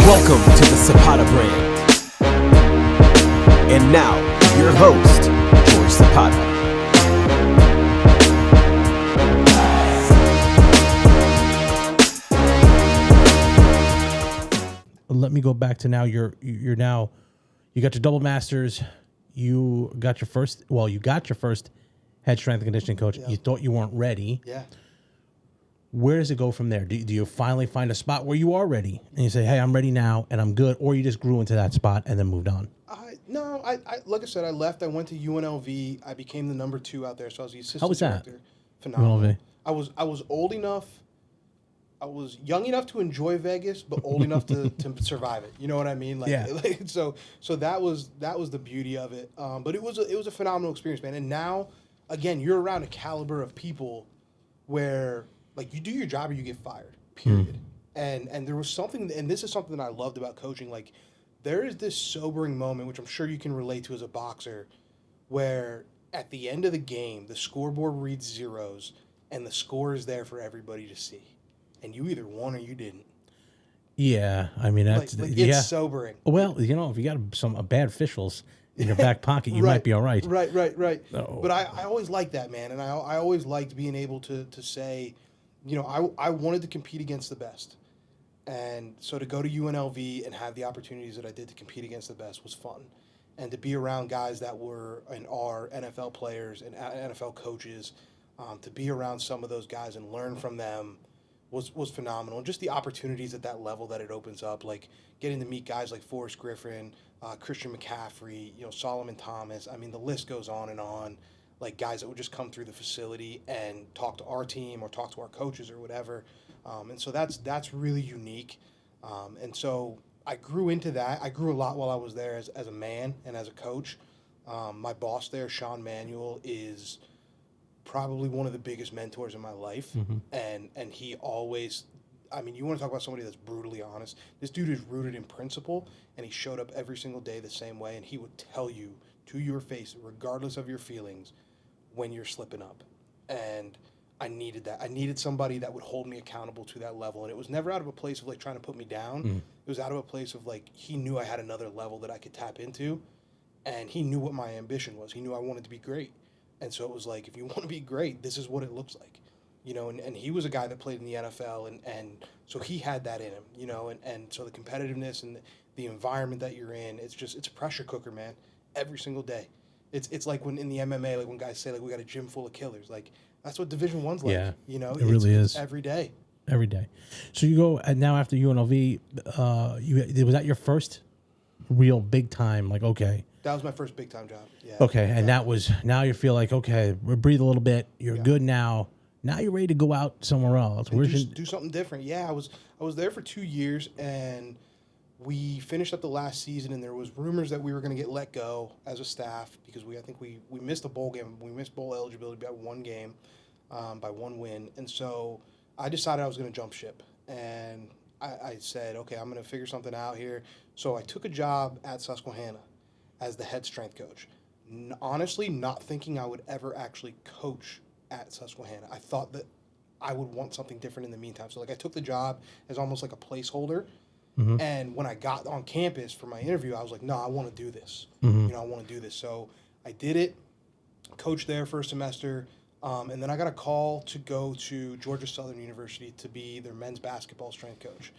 Welcome to the Zapata brand. And now, your host, George Zapata. Let me go back to now. You got your double masters. You got your first head strength and conditioning coach. Yeah. You thought you weren't ready. Yeah. Where does it go from there? Do you finally find a spot where you are ready and you say, hey, I'm ready now and I'm good, or you just grew into that spot and then moved on? No, like I said, I left. I went to UNLV. I became the number 2 out there, so I was the assistant How was that? director. Phenomenal. UNLV. I was old enough. I was young enough to enjoy Vegas, but old enough to survive it. You know what I mean? Yeah. So that was the beauty of it. But it was a phenomenal experience, man. And now, again, you're around a caliber of people where like you do your job or you get fired. Period. And there was something, and this is something that I loved about coaching. Like there is this sobering moment, which I'm sure you can relate to as a boxer, where at the end of the game, the scoreboard reads zeros, and the score is there for everybody to see. And you either won or you didn't. Yeah, I mean that's it's sobering. Well, if you got some bad officials in your back pocket, you might be all right. Right. So, But I always liked that, man, and I always liked being able to say, I wanted to compete against the best, and so to go to UNLV and have the opportunities that I did to compete against the best was fun, and to be around guys that were and are NFL players and NFL coaches, to be around some of those guys and learn from them. Was phenomenal. And just the opportunities at that level that it opens up, like getting to meet guys like Forrest Griffin, Christian McCaffrey, Solomon Thomas. I mean, the list goes on and on. Like guys that would just come through the facility and talk to our team or talk to our coaches or whatever. And so that's really unique. And so I grew into that. I grew a lot while I was there as a man and as a coach. My boss there, Sean Manuel, is probably one of the biggest mentors in my life. And he always, I mean, you want to talk about somebody that's brutally honest. This dude is rooted in principle, and he showed up every single day the same way, and he would tell you to your face, regardless of your feelings, when you're slipping up. And I needed that. I needed somebody that would hold me accountable to that level, and it was never out of a place of like trying to put me down. It was out of a place of like he knew I had another level that I could tap into, and he knew what my ambition was. He knew I wanted to be great. And so it was like, if you want to be great, this is what it looks like, and he was a guy that played in the NFL, and so he had that in him, and so the competitiveness and the environment that you're in, it's a pressure cooker, man, every single day. It's like when in the MMA, like when guys say like we got a gym full of killers, like that's what Division I's like, Yeah, it really is every day. Every day. So you go now after UNLV. Was that your first real big time? Like okay. That was my first big time job. Yeah. Okay, and that was now you feel like okay, breathe a little bit. You're good now. Now you're ready to go out somewhere else. Do something different. Yeah, I was there for 2 years, and we finished up the last season, and there was rumors that we were going to get let go as a staff because I think we missed a bowl game. We missed bowl eligibility by one game, by one win, and so I decided I was going to jump ship, and I said, okay, I'm going to figure something out here. So I took a job at Susquehanna as the head strength coach. Honestly, not thinking I would ever actually coach at Susquehanna. I thought that I would want something different in the meantime. So like I took the job as almost like a placeholder. And when I got on campus for my interview, I was like, no, I want to do this. I want to do this. So I did it, coached there for a semester, and then I got a call to go to Georgia Southern University to be their men's basketball strength coach.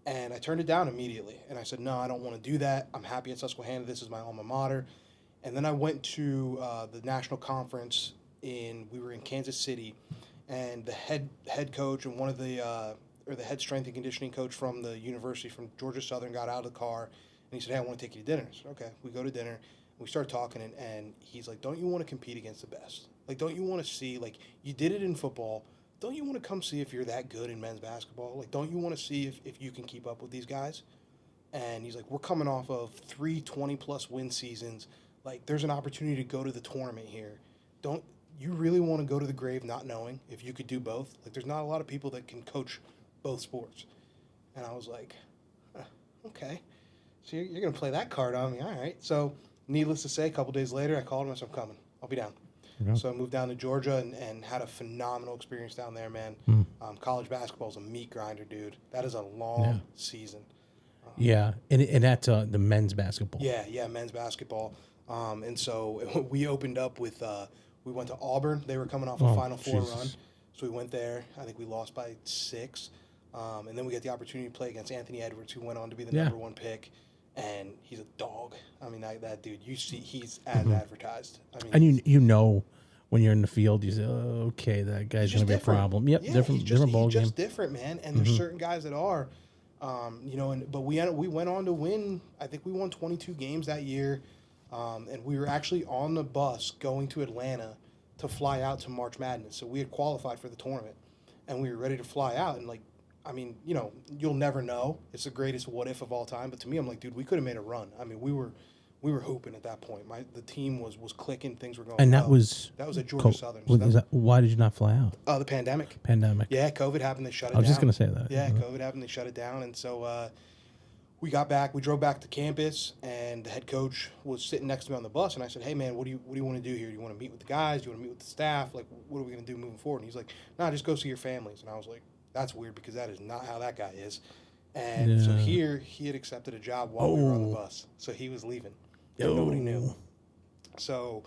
And I turned it down immediately. And I said, no, I don't want to do that. I'm happy at Susquehanna. This is my alma mater. And then I went to the national conference we were in Kansas City. And the head coach and one of the head strength and conditioning coach from the university, from Georgia Southern, got out of the car. And he said, hey, I want to take you to dinner. I said, okay. We go to dinner. We start talking. And he's like, don't you want to compete against the best? Like, don't you want to see, like, you did it in football. Don't you want to come see if you're that good in men's basketball? Like, don't you want to see if you can keep up with these guys? And he's like, we're coming off of 3 20-plus win seasons. Like, there's an opportunity to go to the tournament here. Don't you really want to go to the grave not knowing if you could do both? Like, there's not a lot of people that can coach both sports. And I was like, okay. So you're going to play that card on me. All right. So needless to say, a couple days later, I called him and said, I'm coming. I'll be down. Yeah. So I moved down to Georgia and had a phenomenal experience down there, man. College basketball is a meat grinder, dude. That is a long season. Yeah, and that's the men's basketball. Yeah, men's basketball. And so we opened up with we went to Auburn. They were coming off a Oh, Final Four Jesus. run, so we went there. I think we lost by 6, and then we got the opportunity to play against Anthony Edwards, who went on to be the Yeah. number 1 pick, and he's a dog. I mean, that dude. You see, he's as advertised. I mean, And you know when you're in the field, you say, oh, okay, that guy's he's going to just be a different. problem. Yep, Yeah, different he's ball game. just different, man. And there's certain guys that are, but we went on to win. I think we won 22 games that year, and we were actually on the bus going to Atlanta to fly out to March Madness. So we had qualified for the tournament, and we were ready to fly out. And I mean, you'll never know. It's the greatest what if of all time. But to me, I'm like, dude, we could have made a run. I mean, we were hooping at that point. The team was clicking. Things were going. And well. that was at Georgia Southern. Why did you not fly out? The pandemic. Pandemic. Yeah, COVID happened. They shut it down. I was just going to say that. Yeah, COVID happened. They shut it down. And so we got back. We drove back to campus, and the head coach was sitting next to me on the bus. And I said, hey, man, what do you want to do here? Do you want to meet with the guys? Do you want to meet with the staff? Like, what are we going to do moving forward? And he's like, nah, just go see your families. And I was like, that's weird because that is not how that guy is. And so here, he had accepted a job while we were on the bus. So he was leaving. And nobody knew. So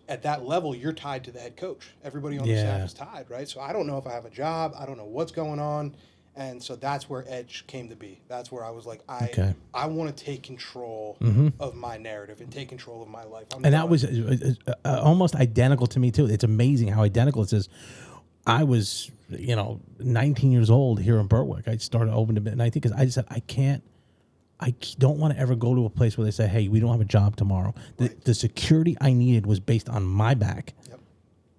at that level, you're tied to the head coach. Everybody on the staff is tied, right? So I don't know if I have a job. I don't know what's going on. And so that's where Edge came to be. That's where I was like, I want to take control of my narrative and take control of my life. And that was almost identical to me, too. It's amazing how identical it is. I was, 19 years old here in Berwick. I started opening a bit, and I think I just said, I don't want to ever go to a place where they say, hey, we don't have a job tomorrow. The security I needed was based on my back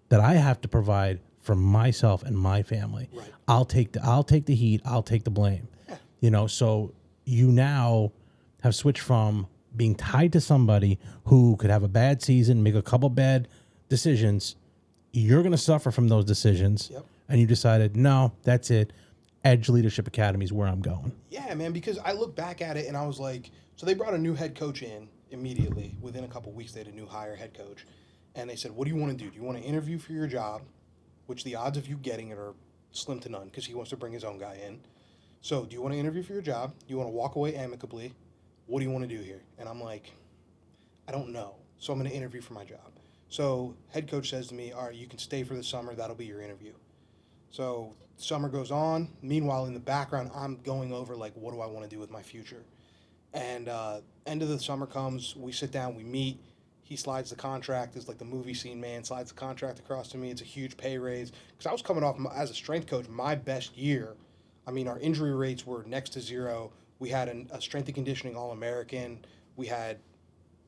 that I have to provide for myself and my family. Right. I'll take the heat. I'll take the blame. Yeah. So you now have switched from being tied to somebody who could have a bad season, make a couple bad decisions. You're going to suffer from those decisions. Yep. And you decided, no, that's it. Edge Leadership Academy is where I'm going. Yeah, man, because I look back at it and I was like, so they brought a new head coach in immediately. Within a couple weeks, they had a new hire head coach. And they said, what do you want to do? Do you want to interview for your job, which the odds of you getting it are slim to none because he wants to bring his own guy in. So do you want to interview for your job? Do you want to walk away amicably? What do you want to do here? And I'm like, I don't know. So I'm going to interview for my job. So head coach says to me, all right, you can stay for the summer. That'll be your interview. So summer goes on. Meanwhile, in the background, I'm going over, like, what do I want to do with my future? And end of the summer comes. We sit down. We meet. He slides the contract. It's like the movie scene, man. Slides the contract across to me. It's a huge pay raise. Because I was coming off, as a strength coach, my best year. I mean, our injury rates were next to zero. We had a strength and conditioning All-American. We had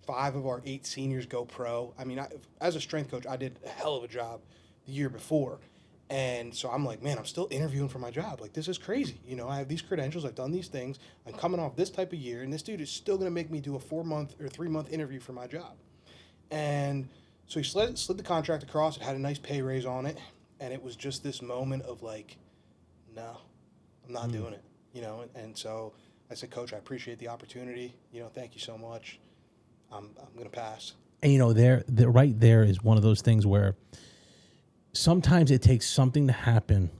5 of our 8 seniors go pro. I mean, as a strength coach, I did a hell of a job the year before. And so I'm like, man, I'm still interviewing for my job. Like, this is crazy. I have these credentials. I've done these things. I'm coming off this type of year. And this dude is still going to make me do a 4-month or 3-month interview for my job. And so he slid the contract across. It had a nice pay raise on it. And it was just this moment of like, no, I'm not doing it. And so I said, Coach, I appreciate the opportunity. Thank you so much. I'm going to pass. And, there right there is one of those things where sometimes it takes something to happen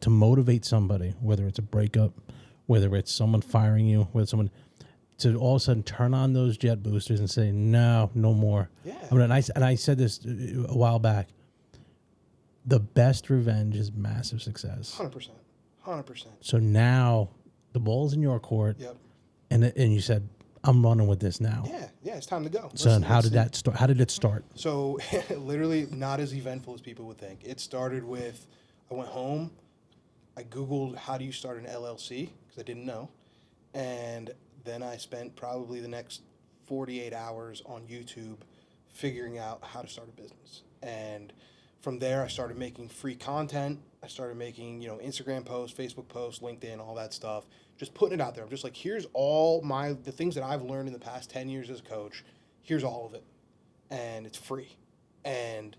to motivate somebody, whether it's a breakup, whether it's someone firing you, whether someone to all of a sudden turn on those jet boosters and say, no more. Yeah. And I said this a while back. The best revenge is massive success. 100%. So now the ball's in your court. Yep. And you said, I'm running with this now. Yeah, it's time to go. So then how did that start? How did it start? So literally not as eventful as people would think. It started with, I went home, I Googled how do you start an LLC because I didn't know. And then I spent probably the next 48 hours on YouTube figuring out how to start a business. And from there, I started making free content. I started making, Instagram posts, Facebook posts, LinkedIn, all that stuff. Just putting it out there. I'm just like, here's all the things that I've learned in the past 10 years as a coach. Here's all of it. And it's free. And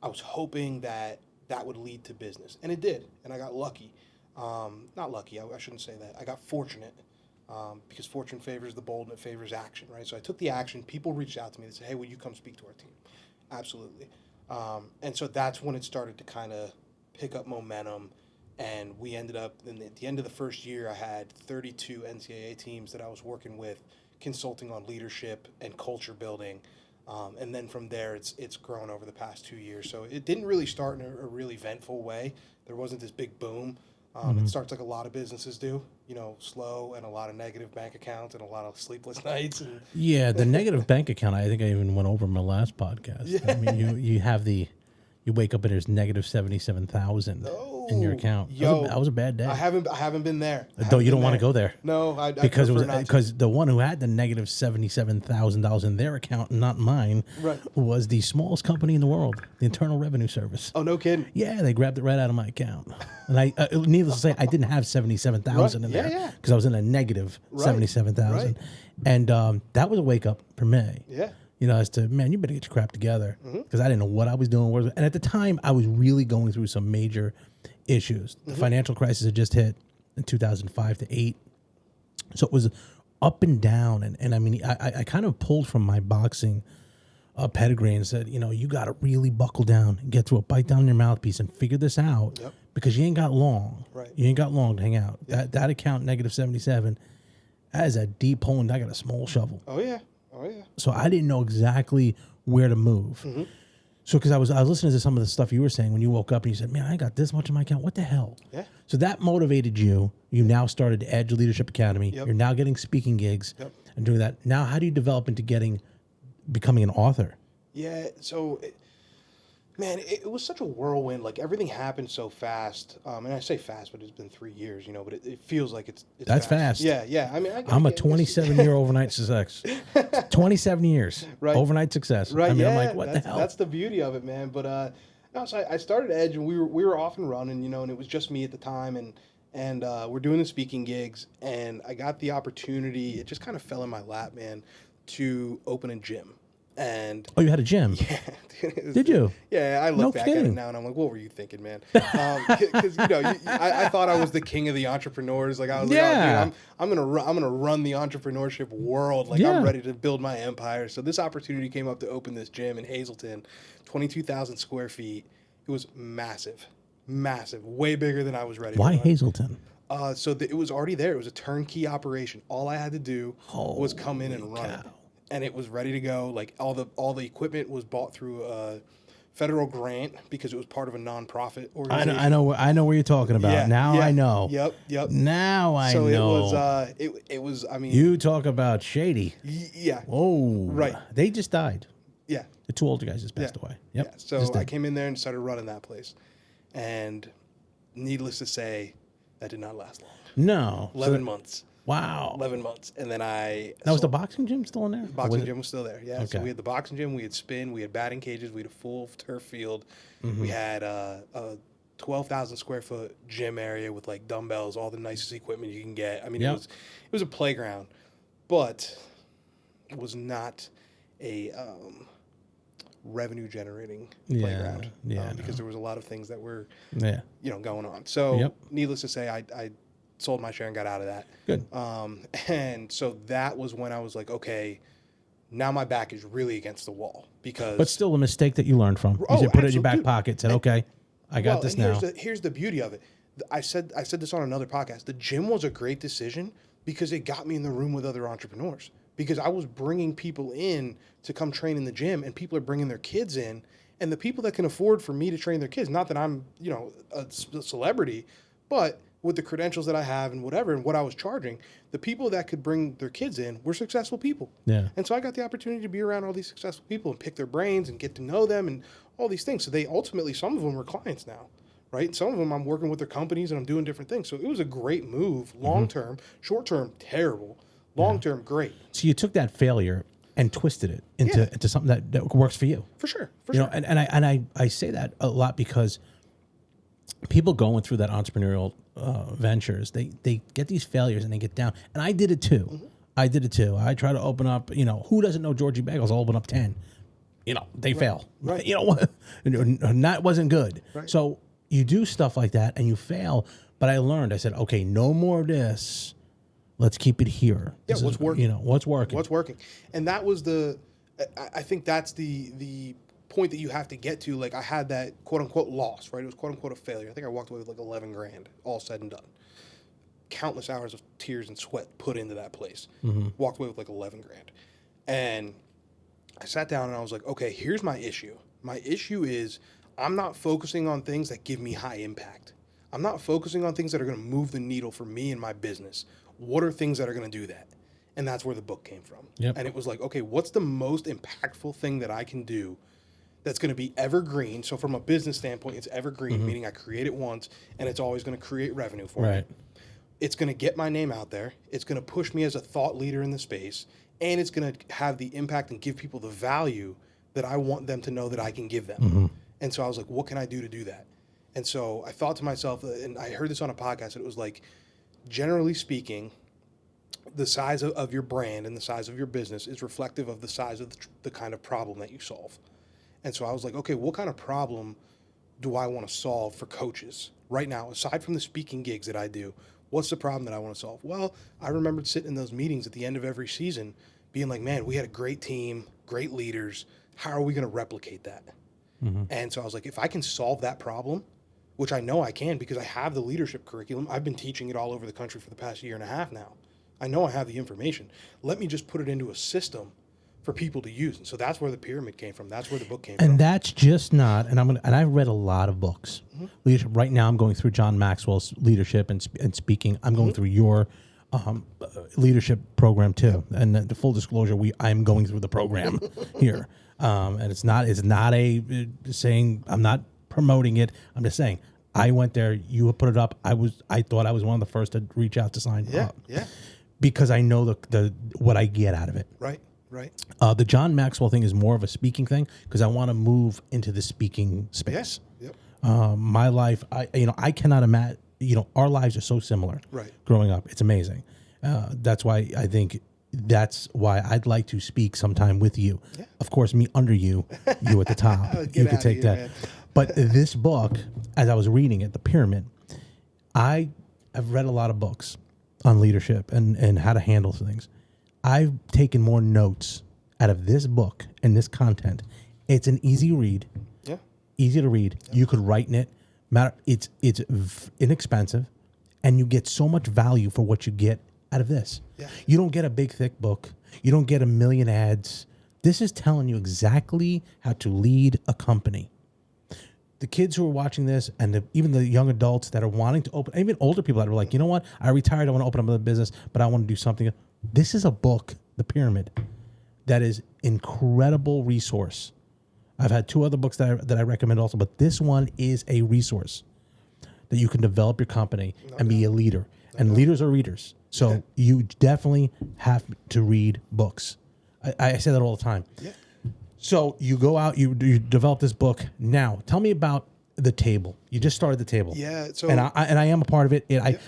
I was hoping that would lead to business. And it did. And I got lucky. Not lucky, I shouldn't say that. I got fortunate. Because fortune favors the bold and it favors action, right? So I took the action. People reached out to me. They said, hey, will you come speak to our team? Absolutely. And so that's when it started to kind of pick up momentum. And we ended up, at the end of the first year, I had 32 NCAA teams that I was working with, consulting on leadership and culture building. And then from there, it's grown over the past 2 years. So it didn't really start in a really eventful way. There wasn't this big boom. It starts like a lot of businesses do, slow, and a lot of negative bank accounts and a lot of sleepless nights. And Yeah, the negative bank account, I think I even went over in my last podcast. Yeah. I mean, you wake up and there's negative 77,000 in your account. That was a bad day. I haven't been there. Though you don't want to go there. No, I because it was prefer not to. because the one who had the negative $77,000 in their account, not mine, Right. was the smallest company in the world, the Internal Revenue Service. Oh, no kidding. Yeah, they grabbed it right out of my account, and I, needless to say, I didn't have 77,000 in Right. there Yeah. because I was in a negative Right. 77,000, Right. and that was a wake up for me. Yeah. As to, man, you better get your crap together, because I didn't know what I was doing. And at the time, I was really going through some major issues. The financial crisis had just hit in 2005 to 8. So it was up and down. And I mean, I kind of pulled from my boxing pedigree and said, you got to really buckle down and get through it, bite down your mouthpiece and figure this out, Yep. because you ain't got long. Right. You ain't got long to hang out. Yep. That account, negative 77, that is a deep hole, and I got a small shovel. Oh, yeah. Oh, yeah. So I didn't know exactly where to move. So because I was listening to some of the stuff you were saying when you woke up and you said, man, I got this much in my account. What the hell? Yeah. So that motivated you. You now started Edge Leadership Academy. Yep. You're now getting speaking gigs Yep. and doing that. Now, how do you develop into becoming an author? Yeah, so, it was such a whirlwind. Like, everything happened so fast. And I say fast, but it's been 3 years, but it feels like it's That's fast. Yeah, yeah. I mean, I'm a 27-year overnight success. 27 years. Right. Overnight success. Right, I mean, yeah. I'm like, what the hell? That's the beauty of it, man. But, no, so I started Edge, and we were off and running, and it was just me at the time, and we're doing the speaking gigs, and I got the opportunity. It just kind of fell in my lap, man, to open a gym. And Oh, you had a gym? Did you? Yeah, I look No back at it kidding. now and I'm like, what were you thinking, man? Because I thought I was the king of the entrepreneurs. Like I was Yeah. like, oh, dude, I'm gonna run the entrepreneurship world. Like Yeah. I'm ready to build my empire. So this opportunity came up to open this gym in Hazleton, 22,000 square feet. It was massive, way bigger than I was ready. Why to run. Hazleton? It was already there. It was a turnkey operation. All I had to do was come in and run it, and it was ready to go. Like all the equipment was bought through a federal grant because it was part of a nonprofit organization. I know where you're talking about. Yeah, Now yeah. I know. Yep. Now I So know. it was. I mean, You talk about shady. yeah, Oh, Right. They just died. yeah. The two older guys just passed Yeah. away. Yep. Yeah. So just I did. came in there and started running that place, and needless to say, that did not last long. No. 11 months. Wow. 11 months, and then Now was the boxing gym still in there? Or boxing was it- gym was still there. Yeah. So Okay. we had the boxing gym, we had spin, we had batting cages, we had a full turf field, Mm-hmm. we had a 12,000 square foot gym area with like dumbbells, all the nicest equipment you can get. I mean, Yep. it was a playground, but it was not a revenue generating Yeah, playground. yeah, Because there was a lot of things that were Yeah. going on. So Yep. needless to say, I sold my share and got out of that. Good. And so that was when I was like, okay, now my back is really against the wall because. But still a mistake that you learned from. You Oh, said put it in your back absolutely. pocket. Said, okay, I got this now. Here's the beauty of it. I said this on another podcast. The gym was a great decision because it got me in the room with other entrepreneurs. Because I was bringing people in to come train in the gym, and people are bringing their kids in, and the people that can afford for me to train their kids. Not that I'm a celebrity, but with the credentials that I have and whatever and what I was charging, the people that could bring their kids in were successful people. Yeah. And so I got the opportunity to be around all these successful people and pick their brains and get to know them and all these things. So they ultimately, some of them were clients now, right? And some of them I'm working with their companies and I'm doing different things. So it was a great move, long term. Short term, terrible. Long term, great. So you took that failure and twisted it into something that works for you. For sure. And I say that a lot because people going through that entrepreneurial ventures, they get these failures and they get down. And I did it too. Mm-hmm. I try to open up, who doesn't know Georgie Bagels? I'll open up 10. They fail. Right. And that wasn't good. Right. So you do stuff like that and you fail. But I said, okay, no more of this. Let's keep it here. Yeah, This what's is, working? What's working? What's working? And that was I think that's the point that you have to get to. Like I had that quote unquote loss, right? It was quote unquote a failure. I think I walked away with like 11 grand, all said and done. Countless hours of tears and sweat put into that place. Walked away with like 11 grand. And I sat down and I was like, okay, here's my issue. My issue is I'm not focusing on things that give me high impact. I'm not focusing on things that are going to move the needle for me and my business. What are things that are going to do that? And that's where the book came from. Yep. And it was like, okay, what's the most impactful thing that I can do that's going to be evergreen? So from a business standpoint, it's evergreen, meaning I create it once and it's always going to create revenue for me. It's going to get my name out there. It's going to push me as a thought leader in the space. And it's going to have the impact and give people the value that I want them to know that I can give them. And so I was like, what can I do to do that? And so I thought to myself, and I heard this on a podcast, and it was like, generally speaking, the size of your brand and the size of your business is reflective of the size of the kind of problem that you solve. And so I was like, okay, what kind of problem do I want to solve for coaches right now, aside from the speaking gigs that I do? What's the problem that I want to solve? Well, I remembered sitting in those meetings at the end of every season being like, man, we had a great team, great leaders. How are we going to replicate that? And so I was like, if I can solve that problem, which I know I can because I have the leadership curriculum. I've been teaching it all over the country for the past year and a half now. I know I have the information. Let me just put it into a system for people to use. And so that's where the pyramid came from. That's where the book came from. And that's just not, and I've read a lot of books. Leadership. Right now I'm going through John Maxwell's leadership and speaking. I'm going through your leadership program too. And the full disclosure, I'm going through the program here. And it's not a saying, I'm not promoting it. I'm just saying, I went there, you put it up. I thought I was one of the first to reach out to sign up. Yeah. Because I know the what I get out of it. Right. The John Maxwell thing is more of a speaking thing because I want to move into the speaking space. Yep. My life, I cannot imagine. Our lives are so similar. Right. Growing up, it's amazing. That's why I think that's why I'd like to speak sometime with you. Yeah. Of course, me under you, you at the top. You could take that. Man. But this book, as I was reading it, The Pyramid, I have read a lot of books on leadership and how to handle things. I've taken more notes out of this book and this content. It's an easy read. Yeah. Easy to read. Yeah. You could write in it. It's inexpensive, and you get so much value for what you get out of this. Yeah. You don't get a big, thick book. You don't get a million ads. This is telling you exactly how to lead a company. The kids who are watching this and even the young adults that are wanting to open, even older people that are like, you know what? I retired. I want to open up a business, but I want to do something. This is a book, The Pyramid, that is incredible resource. I've had 2 other books that I recommend also, but this one is a resource that you can develop your company and be a leader. And leaders are readers. So you definitely have to read books. I say that all the time. Yeah. So you go out, you develop this book. Now, tell me about the table. You just started the table. Yeah. So and I am a part of it.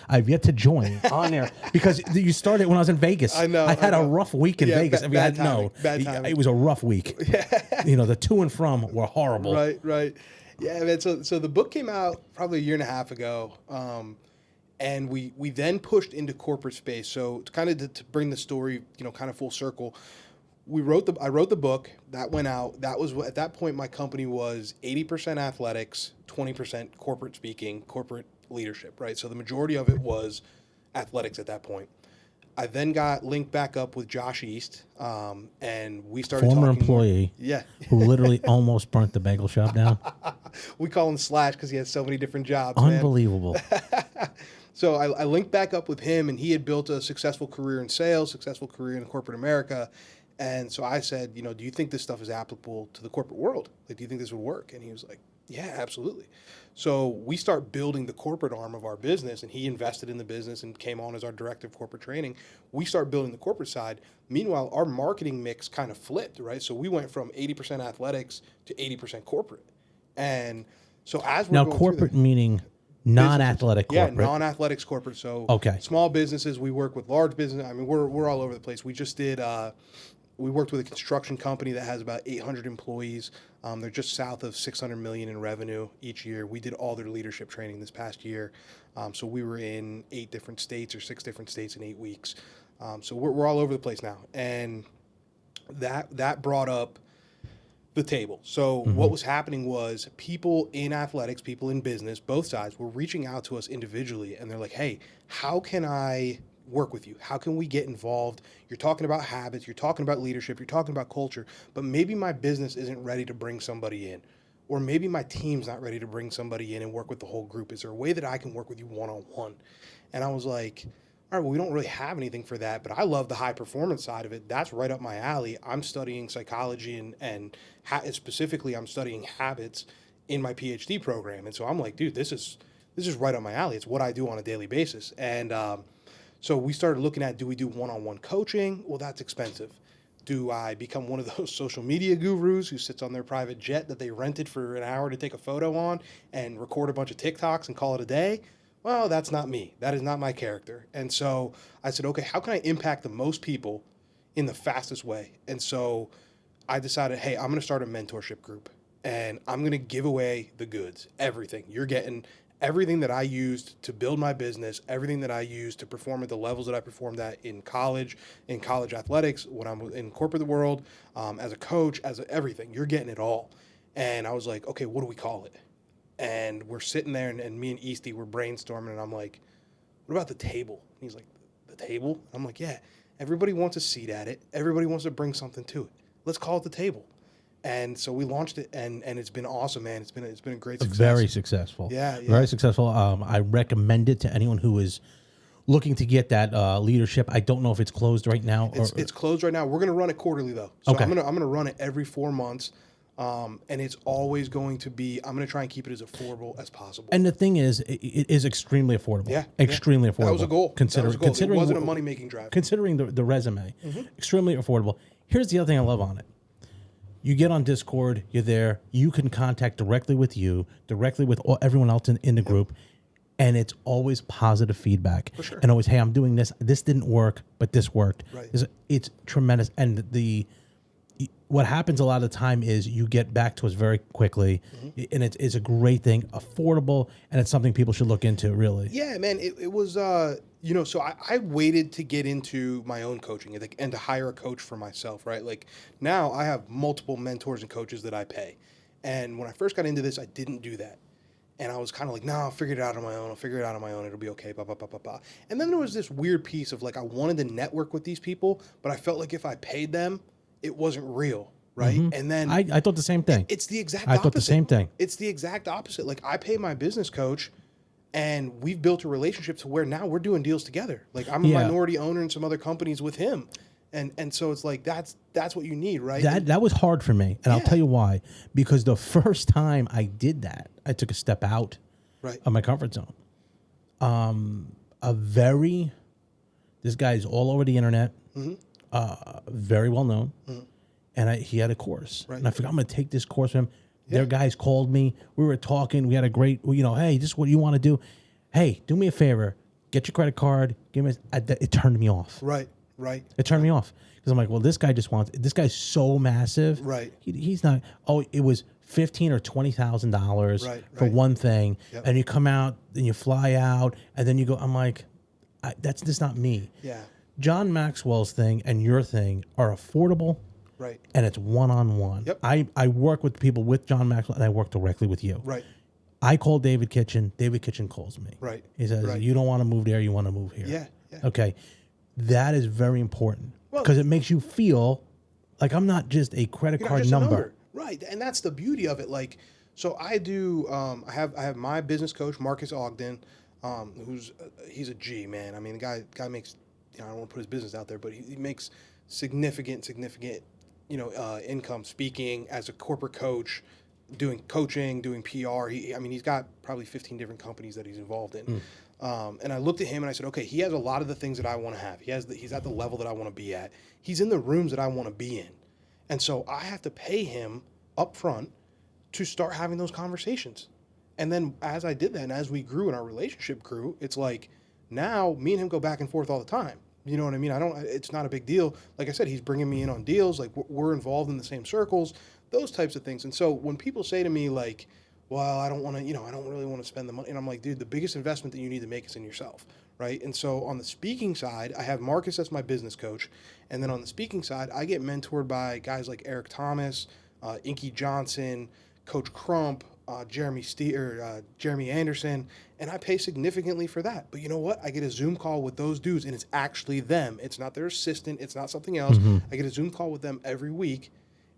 I've yet to join on there because you started when I was in Vegas. I know. I had a rough week in Vegas. Bad timing. It was a rough week. The to and from were horrible. Right. Yeah, man. So the book came out probably a year and a half ago. And we then pushed into corporate space. So to kind of to bring the story, kind of full circle, I wrote the book that went out. That was at that point my company was 80% athletics, 20% corporate speaking, corporate leadership, right? So the majority of it was athletics at that point. I then got linked back up with Josh East, and we started former talking employee, who literally almost burnt the bagel shop down. We call him Slash because he has so many different jobs. Unbelievable. Man. So I linked back up with him, and he had built a successful career in sales, successful career in corporate America. And so I said, do you think this stuff is applicable to the corporate world? Like, do you think this would work? And he was like, yeah, absolutely. So we start building the corporate arm of our business, and he invested in the business and came on as our director of corporate training. We start building the corporate side. Meanwhile, our marketing mix kind of flipped, right? So we went from 80% athletics to 80% corporate. And so as we're now going corporate through that, meaning non-athletic corporate. Yeah, non-athletics corporate. So small businesses, we work with large business. I mean, we're all over the place. We just did we worked with a construction company that has about 800 employees. They're just south of $600 million in revenue each year. We did all their leadership training this past year. So we were in 6 different states in 8 weeks. So we're all over the place now. And that brought up The table. So what was happening was people in athletics, people in business, both sides were reaching out to us individually, and they're like, hey, how can I work with you? How can we get involved? You're talking about habits, you're talking about leadership, you're talking about culture, but maybe my business isn't ready to bring somebody in. Or maybe my team's not ready to bring somebody in and work with the whole group. Is there a way that I can work with you one-on-one? And I was like, all right, well, we don't really have anything for that, but I love the high performance side of it. That's right up my alley. I'm studying psychology and specifically I'm studying habits in my PhD program. And so I'm like, dude, this is right up my alley. It's what I do on a daily basis. And so we started looking at, do we do one-on-one coaching? Well, that's expensive. Do I become one of those social media gurus who sits on their private jet that they rented for an hour to take a photo on and record a bunch of TikToks and call it a day? Well, that's not me. That is not my character. And so I said, okay, how can I impact the most people in the fastest way? And so I decided, hey, I'm going to start a mentorship group and I'm going to give away the goods, everything. You're getting everything that I used to build my business, everything that I used to perform at the levels that I performed at in college athletics, when I'm in corporate world, as a coach, everything. You're getting it all. And I was like, okay, what do we call it? And we're sitting there, and me and Easty were brainstorming, and I'm like, what about the table? And he's like, the table? I'm like, yeah, everybody wants a seat at it. Everybody wants to bring something to it. Let's call it the table. And so we launched it, and it's been awesome, man. It's been a great success. Very successful. Yeah. Very successful. I recommend it to anyone who is looking to get that leadership. I don't know if it's closed right now. It's closed right now. We're going to run it quarterly, though. So okay. I'm gonna run it every 4 months. And it's always going to be, I'm going to try and keep it as affordable as possible. And the thing is, it is extremely affordable. Yeah. Extremely affordable. That was a goal. Considering it wasn't a money-making drive. Considering the resume, extremely affordable. Here's the other thing I love on it. You get on Discord, you're there, you can contact directly with you, directly with everyone else in the group, and it's always positive feedback. For sure. And always, hey, I'm doing this. This didn't work, but this worked. Right. It's tremendous. And what happens a lot of the time is you get back to us very quickly, and it's a great thing, affordable, and it's something people should look into, really. Yeah, man, it was, so I waited to get into my own coaching and to hire a coach for myself, right? Like now I have multiple mentors and coaches that I pay. And when I first got into this, I didn't do that. And I was kind of like, no, I'll figure it out on my own. It'll be okay, blah, blah, blah, blah, blah. And then there was this weird piece of like, I wanted to network with these people, but I felt like if I paid them, it wasn't real, right? And then I thought the same thing. It's the exact opposite. I thought the same thing. It's the exact opposite. Like I pay my business coach, and we've built a relationship to where now we're doing deals together. Like I'm a minority owner in some other companies with him. And so it's like that's what you need, right? That was hard for me, and I'll tell you why. Because the first time I did that, I took a step out of my comfort zone. This guy is all over the internet, very well known, and he had a course, and I figured I'm going to take this course from him. Their guys called me. We were talking. We had a great, hey, this is what you want to do. Hey, do me a favor. Get your credit card. Give me. It turned me off. Right. It turned me off because I'm like, well, this guy's so massive. Right. He's not. Oh, it was $15,000 or $20,000 for one thing, and you come out and you fly out, and then you go. I'm like, that's just not me. Yeah. John Maxwell's thing and your thing are affordable. Right. And it's one-on-one. Yep. I work with people with John Maxwell, and I work directly with you. Right. I call David Kitchen. David Kitchen calls me. Right. He says, you don't want to move there, you want to move here. Yeah. Okay. That is very important because it makes you feel like I'm not just a credit card number. Right. And that's the beauty of it. Like, so I do, I have my business coach, Marcus Ogden, he's a G, man. I mean, the guy makes, I don't want to put his business out there, but he makes significant, income speaking as a corporate coach, doing coaching, doing PR. He's got probably 15 different companies that he's involved in. And I looked at him and I said, okay, he has a lot of the things that I want to have. He's at the level that I want to be at. He's in the rooms that I want to be in. And so I have to pay him up front to start having those conversations. And then as I did that and as we grew and our relationship grew, it's like now me and him go back and forth all the time. You know what I mean? It's not a big deal. Like I said, he's bringing me in on deals. Like we're involved in the same circles, those types of things. And so when people say to me like, well, I don't want to, I don't really want to spend the money. And I'm like, dude, the biggest investment that you need to make is in yourself. Right. And so on the speaking side, I have Marcus as my business coach. And then on the speaking side, I get mentored by guys like Eric Thomas, Inky Johnson, Coach Crump, Jeremy Anderson, and I pay significantly for that. But you know what? I get a Zoom call with those dudes, and it's actually them. It's not their assistant. It's not something else. I get a Zoom call with them every week,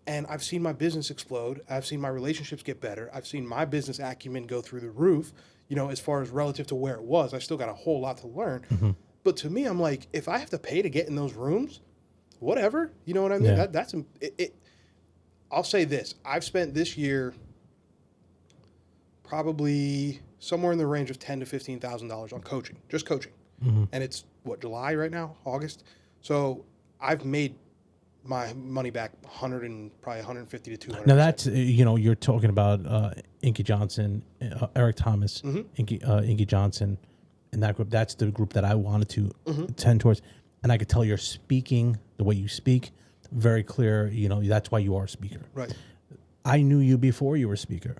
and I've seen my business explode. I've seen my relationships get better. I've seen my business acumen go through the roof, as far as relative to where it was. I still got a whole lot to learn. But to me, I'm like, if I have to pay to get in those rooms, whatever. You know what I mean? Yeah. I'll say this. I've spent this year probably somewhere in the range of $10,000 to $15,000 on coaching, just coaching. And it's July right now, August. So I've made my money back probably 150 to 200. Now that's you're talking about Inky Johnson, Eric Thomas, Inky Johnson, and that group. That's the group that I wanted to tend towards. And I could tell you're speaking the way you speak, very clear. That's why you are a speaker. Right. I knew you before you were a speaker.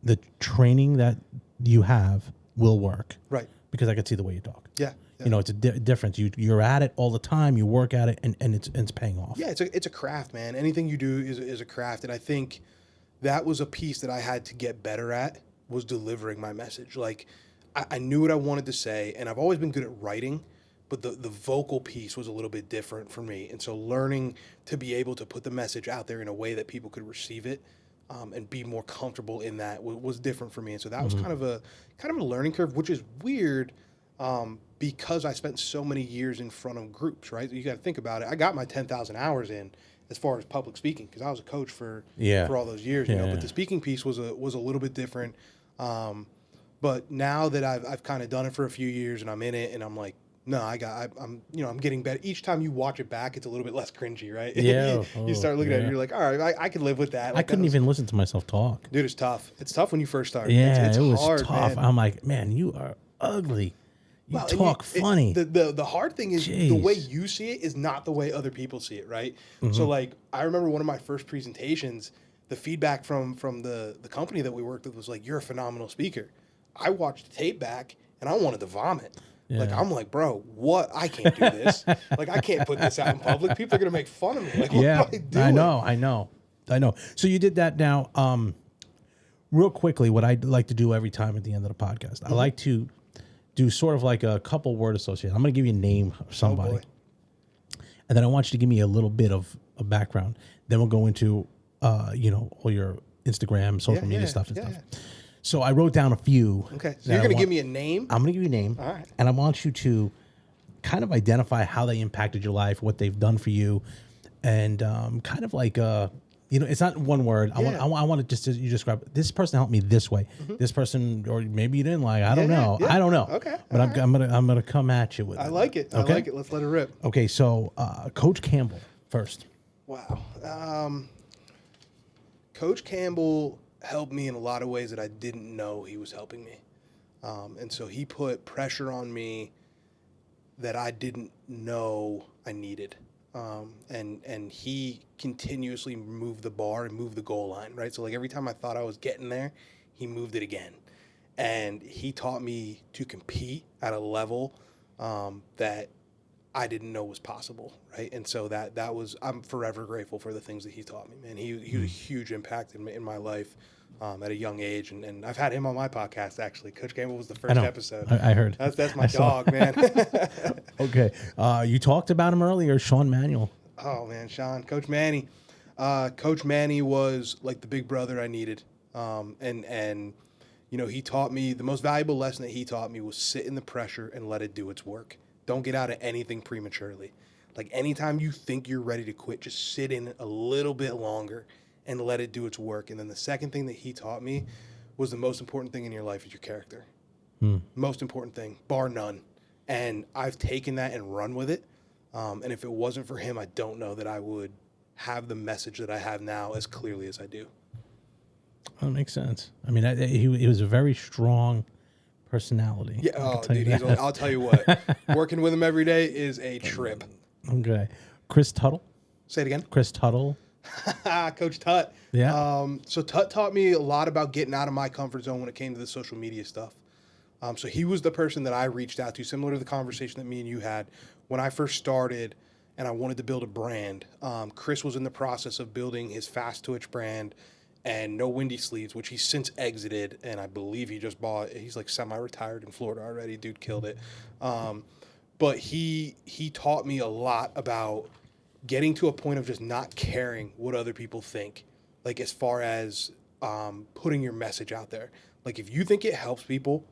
The training that you have will work. Right. Because I could see the way you talk. Yeah. It's a difference. You're at it all the time. You work at it, and it's paying off. Yeah, it's a craft, man. Anything you do is a craft, and I think that was a piece that I had to get better at, was delivering my message. Like, I knew what I wanted to say, and I've always been good at writing, but the vocal piece was a little bit different for me. And so learning to be able to put the message out there in a way that people could receive it, and be more comfortable in that was different for me. And so that was kind of a learning curve, which is weird, because I spent so many years in front of groups, right? You got to think about it. I got my 10,000 hours in as far as public speaking, because I was a coach for all those years, But the speaking piece was a little bit different. But now that I've kind of done it for a few years and I'm in it, and I'm like, no, I'm getting better. Each time you watch it back, it's a little bit less cringy, right? Yeah. You start looking at it, you're like, all right, I can live with that. Like, I couldn't even listen to myself talk. Dude, it's tough. It's tough when you first start. Yeah, it's it was hard, tough. man. I'm like, man, you are ugly. You talk and funny. The hard thing is Jeez. the way you see it is not the way other people see it, right? So like, I remember one of my first presentations, the feedback from the company that we worked with was like, you're a phenomenal speaker. I watched the tape back and I wanted to vomit. Yeah. Like, I'm like, bro, what? I can't do this. Like, I can't put this out in public. People are going to make fun of me. Like, what am I doing? I know. So you did that now. Real quickly, what I'd like to do every time at the end of the podcast, I like to do sort of like a couple word association. I'm going to give you a name of somebody. And then I want you to give me a little bit of a background. Then we'll go into, all your Instagram, social media stuff and stuff. Yeah. So I wrote down a few. Okay. So you're going to give me a name? I'm going to give you a name. All right. And I want you to kind of identify how they impacted your life, what they've done for you, and kind of like, it's not one word. Yeah. I want to you describe, this person helped me this way. This person, or maybe you didn't like, I don't know. Yeah. I don't know. Okay. But I'm gonna come at you with it. I like it. Okay? I like it. Let's let it rip. Okay, so Coach Campbell first. Wow. Coach Campbell helped me in a lot of ways that I didn't know he was helping me. And so he put pressure on me that I didn't know I needed. And he continuously moved the bar and moved the goal line, right? So like every time I thought I was getting there, he moved it again. And he taught me to compete at a level that I didn't know was possible, right? And so that was, I'm forever grateful for the things that he taught me, man. He was a huge impact in my life at a young age, and I've had him on my podcast, actually. Coach Campbell was the first episode. I heard. That's my dog, man. Okay. You talked about him earlier, Sean Manuel. Oh, man, Sean. Coach Manny. Coach Manny was like the big brother I needed. And he taught me, the most valuable lesson that he taught me was sit in the pressure and let it do its work. Don't get out of anything prematurely. Like anytime you think you're ready to quit, just sit in a little bit longer and let it do its work. And then the second thing that he taught me was the most important thing in your life is your character. Most important thing, bar none. And I've taken that and run with it. And if it wasn't for him, I don't know that I would have the message that I have now as clearly as I do. That makes sense. I mean, he was a very strong personality. Yeah, dude, I'll tell you what. Working with him every day is a trip. Okay. Chris Tuttle? Say it again. Chris Tuttle. Coach Tut. Yeah. So Tut taught me a lot about getting out of my comfort zone when it came to the social media stuff. So he was the person that I reached out to, similar to the conversation that me and you had when I first started and I wanted to build a brand. Chris was in the process of building his Fast Twitch brand and No Windy Sleeves, which he's since exited, and I believe he just bought. He's like semi-retired in Florida already. Dude killed it. But he taught me a lot about getting to a point of just not caring what other people think, like as far as putting your message out there. Like if you think it helps people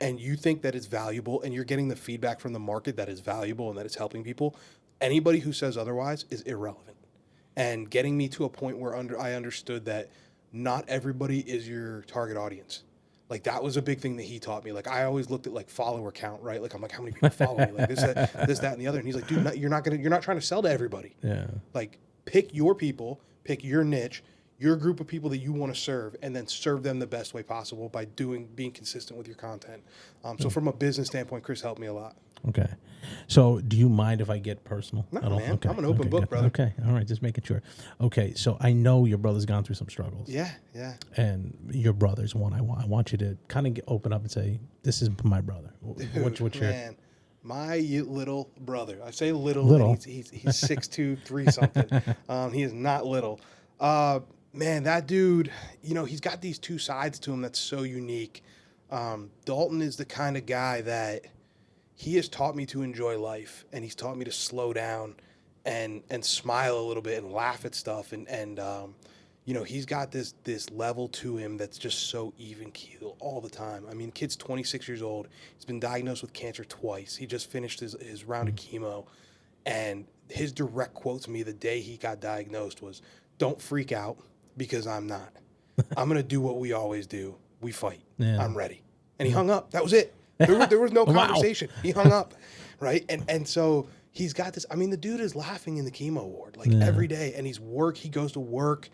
and you think that it's valuable and you're getting the feedback from the market that is valuable and that it's helping people, anybody who says otherwise is irrelevant. And getting me to a point where I understood that not everybody is your target audience. Like that was a big thing that he taught me. Like I always looked at like follower count, right? Like I'm like, how many people follow me? Like this, that, and the other. And he's like, dude, you're not trying to sell to everybody. Yeah. Like pick your people, pick your niche, your group of people that you want to serve, and then serve them the best way possible by being consistent with your content. So from a business standpoint, Chris helped me a lot. Okay. So do you mind if I get personal? No, at all? man. Okay. I'm an open book, good. brother. Okay. All right. Just making sure. Okay. So I know your brother's gone through some struggles. Yeah. And your brother's one. I want you to kind of open up and say, this is my brother. What's your... Man, my little brother. I say little. And he's 6'2", 3 something. He is not little. Man, that dude, he's got these two sides to him that's so unique. Dalton is the kind of guy that he has taught me to enjoy life, and he's taught me to slow down and smile a little bit and laugh at stuff. And he's got this level to him that's just so even keel all the time. I mean, kid's 26 years old. He's been diagnosed with cancer twice. He just finished his round of chemo. And his direct quote to me the day he got diagnosed was, "Don't freak out because I'm not. I'm going to do what we always do. We fight. Yeah. I'm ready." And he hung up. That was it. There was no conversation. Wow. He hung up, right? And so he's got this. I mean, the dude is laughing in the chemo ward like every day, and he goes to work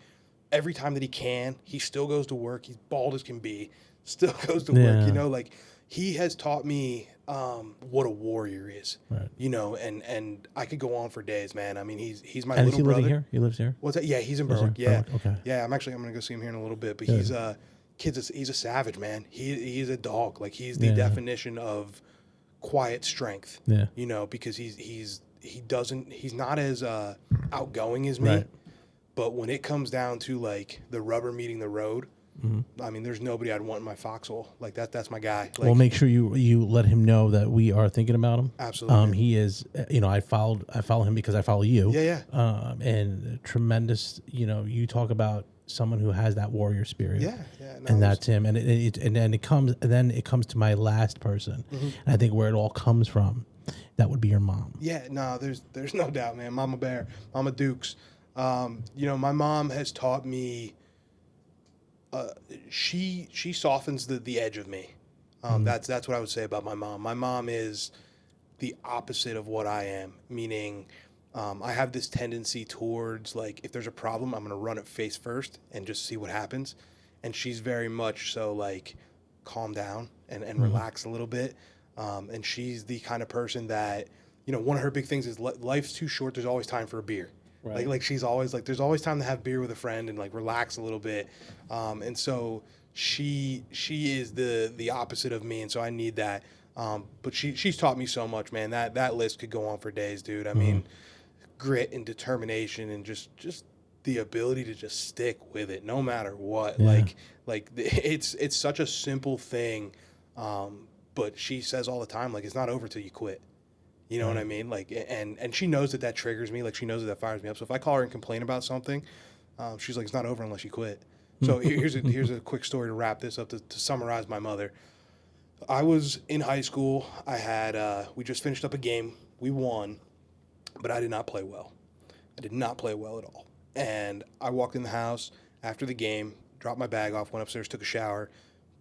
every time that he can. He still goes to work. He's bald as can be. Still goes to work. Like he has taught me what a warrior is. Right. And I could go on for days, man. I mean, he's my little brother. Living here? He lives here? What's that? Yeah, he's in Berwick. Yeah. Okay. Yeah, I'm going to go see him here in a little bit, but Good. he's a savage, man. He's a dog. Like he's the definition of quiet strength. Yeah. Because he's not as outgoing as me. Right. But when it comes down to like the rubber meeting the road, I mean, there's nobody I'd want in my foxhole. Like that's my guy. Like, well, make sure you let him know that we are thinking about him. Absolutely. He is, I follow him because I follow you. Yeah. And tremendous, you talk about someone who has that warrior spirit. Yeah. No, and that's him. And it comes to my last person. And I think where it all comes from, that would be your mom. Yeah. No, there's no doubt, man. Mama Bear, Mama Dukes. My mom has taught me. She softens the edge of me. That's what I would say about my mom. My mom is the opposite of what I am, meaning I have this tendency towards like if there's a problem, I'm gonna run it face first and just see what happens. And she's very much so like calm down and relax a little bit. And she's the kind of person that one of her big things is life's too short. There's always time for a beer. Right. Like she's always like, there's always time to have beer with a friend and like relax a little bit. And so she is the opposite of me. And so I need that. But she's taught me so much, man. That list could go on for days, dude. I mean, grit and determination and just the ability to just stick with it no matter what. Yeah. Like it's such a simple thing. But she says all the time, like, it's not over till you quit. You know what I mean? Like, and she knows that triggers me. Like, she knows that fires me up. So if I call her and complain about something, she's like, it's not over unless you quit. So here's a quick story to wrap this up to summarize my mother. I was in high school. I had we just finished up a game. We won, but I did not play well. I did not play well at all. And I walked in the house after the game, dropped my bag off, went upstairs, took a shower,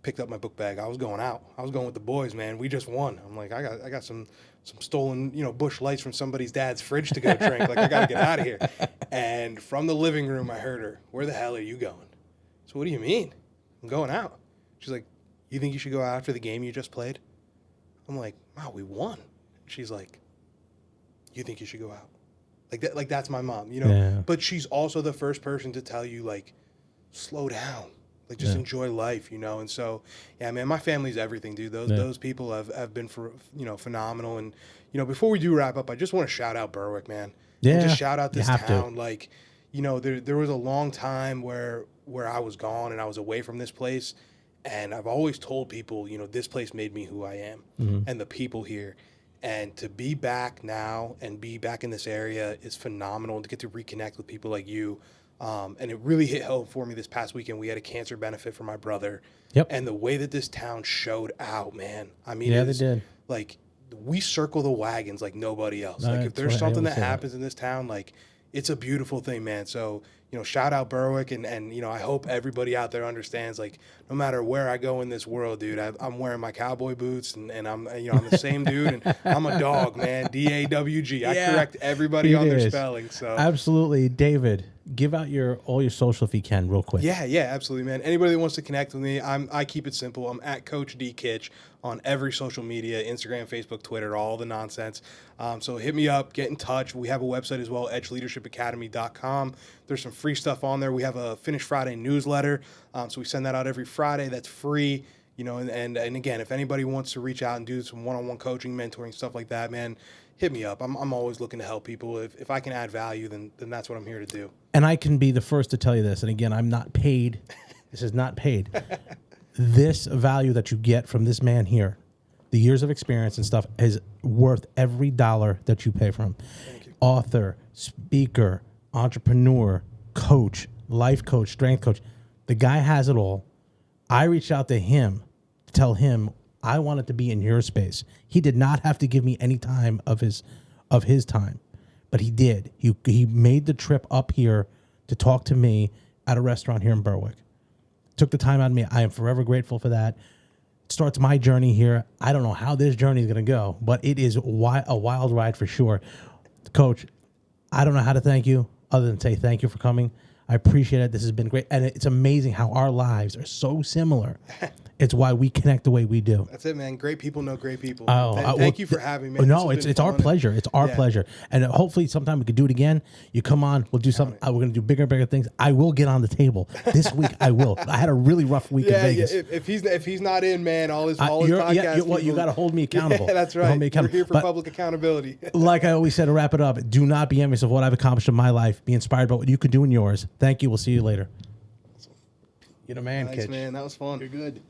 picked up my book bag. I was going out. I was going with the boys, man. We just won. I'm like, I got some stolen, Busch Lights from somebody's dad's fridge to go drink. Like, I got to get out of here. And from the living room, I heard her, "Where the hell are you going?" So, "What do you mean?" "I'm going out." She's like, "You think you should go out after the game you just played?" I'm like, "Wow, we won." She's like, "You think you should go out?" Like that. Like, that's my mom, Yeah. But she's also the first person to tell you, like, slow down. Like just enjoy life, you know. And so, yeah, man, my family's everything, dude. Those people have been phenomenal. And you know, before we do wrap up, I just want to shout out Berwick, man. Yeah, and just shout out this you have town. to. Like, you know, there was a long time where I was gone and I was away from this place, and I've always told people, you know, this place made me who I am, and the people here. And to be back now and be back in this area is phenomenal. And to get to reconnect with people like you. And it really hit home for me this past weekend. We had a cancer benefit for my brother. Yep. And the way that this town showed out, man. I mean, Yeah, they did. Like, we circle the wagons like nobody else. Like, if That's there's right. I something always that say happens in this town, like, it's a beautiful thing, man. So, you know, shout out Berwick. And you know, I hope everybody out there understands, like, no matter where I go in this world, dude, I'm wearing my cowboy boots and I'm, you know, I'm the same dude. And I'm a dog, man. DAWG. I Yeah, correct everybody it on their is. spelling. So Absolutely. David, give out all your social if you can real quick. Yeah, absolutely, man. Anybody that wants to connect with me, I keep it simple. I'm at Coach D Kitch on every social media, Instagram, Facebook, Twitter, all the nonsense. So hit me up, get in touch. We have a website as well, edgeleadershipacademy.com. There's some free stuff on there. We have a Finish Friday newsletter, so we send that out every Friday. That's free. You know, and again, if anybody wants to reach out and do some one-on-one coaching, mentoring, stuff like that, man, hit me up. I'm always looking to help people. If I can add value, then that's what I'm here to do. And I can be the first to tell you this. And again, I'm not paid. This is not paid. This value that you get from this man here, the years of experience and stuff, is worth every dollar that you pay for him. Thank you. Author, speaker, entrepreneur, coach, life coach, strength coach. The guy has it all. I reached out to him to tell him I wanted to be in your space. He did not have to give me any time of his time, but he did. He made the trip up here to talk to me at a restaurant here in Berwick. Took the time out of me. I am forever grateful for that. It starts my journey here. I don't know how this journey is going to go, but it is a wild ride for sure. Coach, I don't know how to thank you other than say thank you for coming. I appreciate it. This has been great. And it's amazing how our lives are so similar. It's why we connect the way we do. That's it, man. Great people know great people. Oh, Thank you for having me. No, it's our pleasure. It's our pleasure. And hopefully sometime we could do it again. You come on, we'll do something. We're going to do bigger and bigger things. I will get on the table this week. I will. I had a really rough week in Vegas. Yeah, if he's not in, man, all his podcasts. You got to hold me accountable. Yeah, that's right. We're here for But public accountability. like I always said to wrap it up, do not be envious of what I've accomplished in my life. Be inspired by what you can do in yours. Thank you. We'll see you later. You're the man, Nice, Kitch. man. That was fun. You're good.